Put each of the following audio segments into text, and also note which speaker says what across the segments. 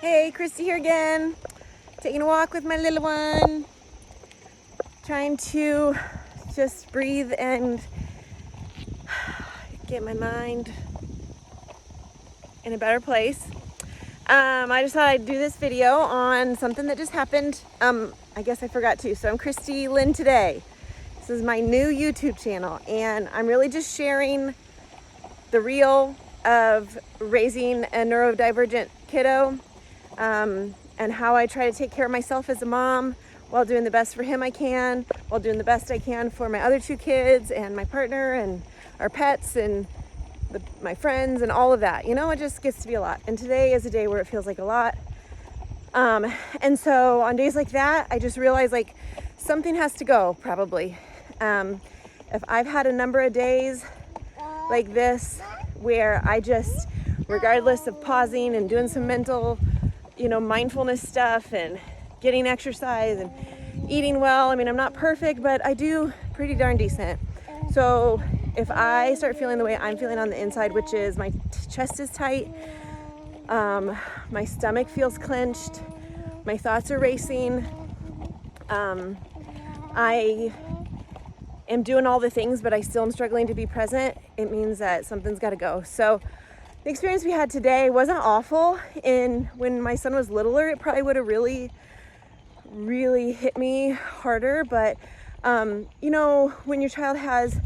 Speaker 1: Hey, Christy here again. Taking a walk with my little one. Trying to just breathe and get my mind in a better place. I just thought I'd do this video on something that just happened. I guess I forgot to. So I'm Christy Lynn today. This is my new YouTube channel, and I'm really just sharing the real of raising a neurodivergent kiddo, and how I try to take care of myself as a mom while doing the best for him I can, while doing the best I can for my other two kids and my partner and our pets and my friends and all of that. You know, it just gets to be a lot. And today is a day where it feels like a lot. And so on days like that, I just realize like something has to go probably. If I've had a number of days like this where I just, regardless of pausing and doing some mental, mindfulness stuff and getting exercise and eating well. I mean, I'm not perfect, but I do pretty darn decent. So if I start feeling the way I'm feeling on the inside, which is my chest is tight, my stomach feels clenched, my thoughts are racing, I am doing all the things, but I still am struggling to be present, it means that something's got to go. So the experience we had today wasn't awful. When my son was littler, it probably would have really hit me harder. But, when your child has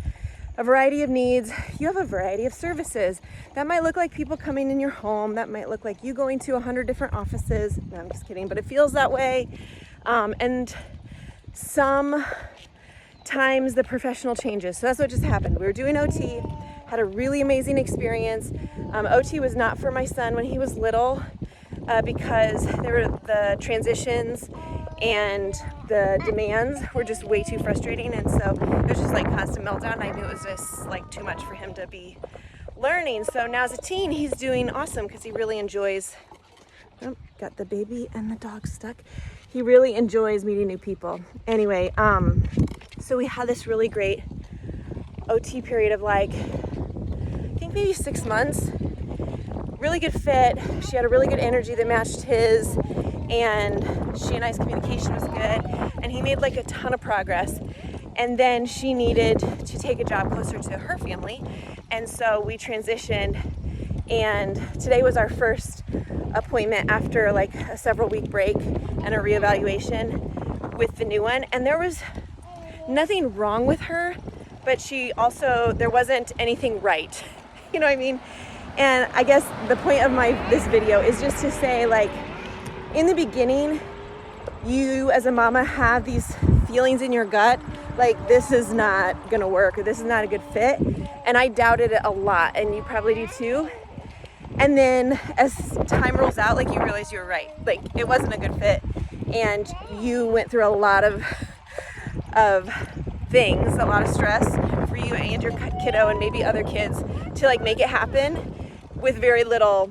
Speaker 1: a variety of needs, you have a variety of services. That might look like people coming in your home. That might look like you going to 100 different offices. No, I'm just kidding, but it feels that way. And sometimes the professional changes. So that's what just happened. We were doing OT, had a really amazing experience. OT was not for my son when he was little because there were the transitions and the demands were just way too frustrating, and so it was just like constant meltdown. I knew it was just like too much for him to be learning. So now as a teen, he's doing awesome because he really enjoys, got the baby and the dog stuck. He really enjoys meeting new people. Anyway, so we had this really great OT period of like, I think maybe 6 months. Really good fit. She had a really good energy that matched his, and she and I's communication was good, and he made like a ton of progress. And then she needed to take a job closer to her family, and so we transitioned, and today was our first appointment after like a several week break and a reevaluation with the new one. And there was nothing wrong with her, but there wasn't anything right. You know what I mean? And I guess the point of this video is just to say, like, in the beginning, you as a mama have these feelings in your gut, like this is not gonna work or this is not a good fit. And I doubted it a lot, and you probably do too. And then as time rolls out, like you realize you were right. Like it wasn't a good fit, and you went through a lot of things, a lot of stress for you and your kiddo and maybe other kids to like make it happen with very little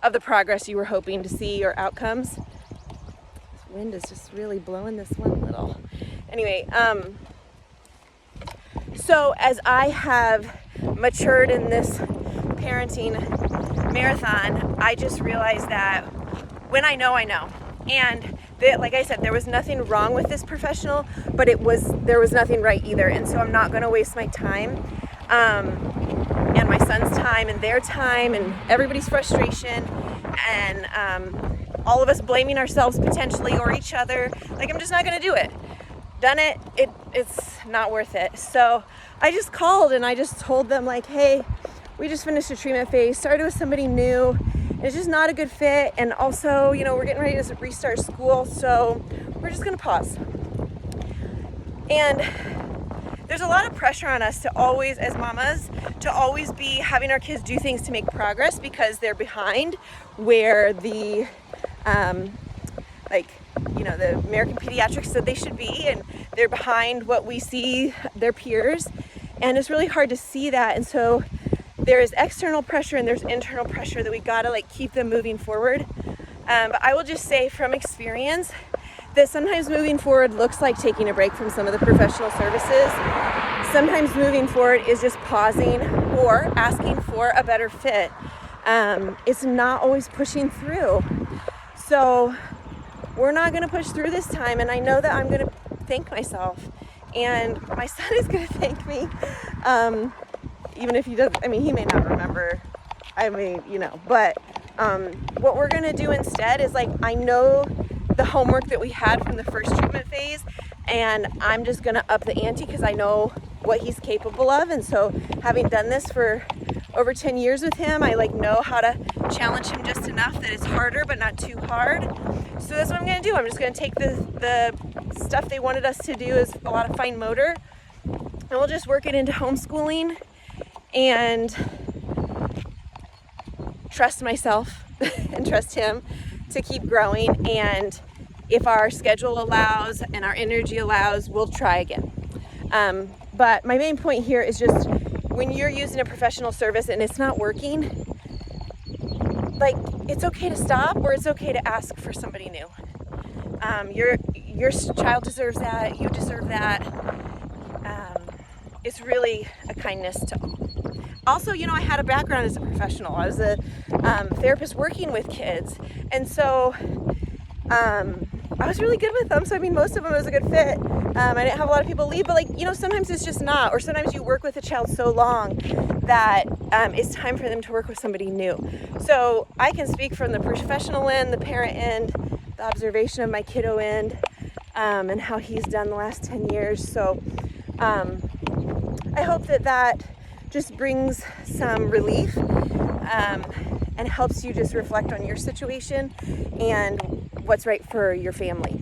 Speaker 1: of the progress you were hoping to see or outcomes. This wind is just really blowing this one little. Anyway, so as I have matured in this parenting marathon, I just realized that when I know, I know. And like I said, there was nothing wrong with this professional, but there was nothing right either. And so I'm not going to waste my time, and my son's time and their time and everybody's frustration and all of us blaming ourselves potentially or each other. Like I'm just not going to do it. Done it. It's not worth it. So I just called and I just told them like, hey, we just finished a treatment phase, started with somebody new. It's just not a good fit, and also, we're getting ready to restart school, so we're just gonna pause. And there's a lot of pressure on us to always, as mamas, to always be having our kids do things to make progress because they're behind where the the American Pediatrics said they should be, and they're behind what we see their peers, and it's really hard to see that. And so there is external pressure and there's internal pressure that we gotta like keep them moving forward. But I will just say from experience that sometimes moving forward looks like taking a break from some of the professional services. Sometimes moving forward is just pausing or asking for a better fit. It's not always pushing through. So we're not going to push through this time, and I know that I'm going to thank myself, and my son is going to thank me, even if he doesn't. I mean, he may not remember. I mean, but what we're going to do instead is, like, I know the homework that we had from the first treatment phase, and I'm just going to up the ante because I know what he's capable of. And so having done this for over 10 years with him, I know how to challenge him just enough that it's harder but not too hard. So that's what I'm going to do. I'm just going to take the stuff they wanted us to do is a lot of fine motor, and we'll just work it into homeschooling and trust myself and trust him to keep growing. And if our schedule allows and our energy allows, we'll try again. But my main point here is just, when you're using a professional service and it's not working, it's okay to stop, or it's okay to ask for somebody new. Your child deserves that. You deserve that. It's really a kindness to all. Also, I had a background as a professional. I was a therapist working with kids, and so I was really good with them. So most of them was a good fit. I didn't have a lot of people leave, but sometimes it's just not, or sometimes you work with a child so long that it's time for them to work with somebody new. So I can speak from the professional end, the parent end, the observation of my kiddo end, and how he's done the last 10 years. So I hope that just brings some relief and helps you just reflect on your situation and what's right for your family.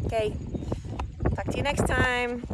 Speaker 1: Okay, talk to you next time.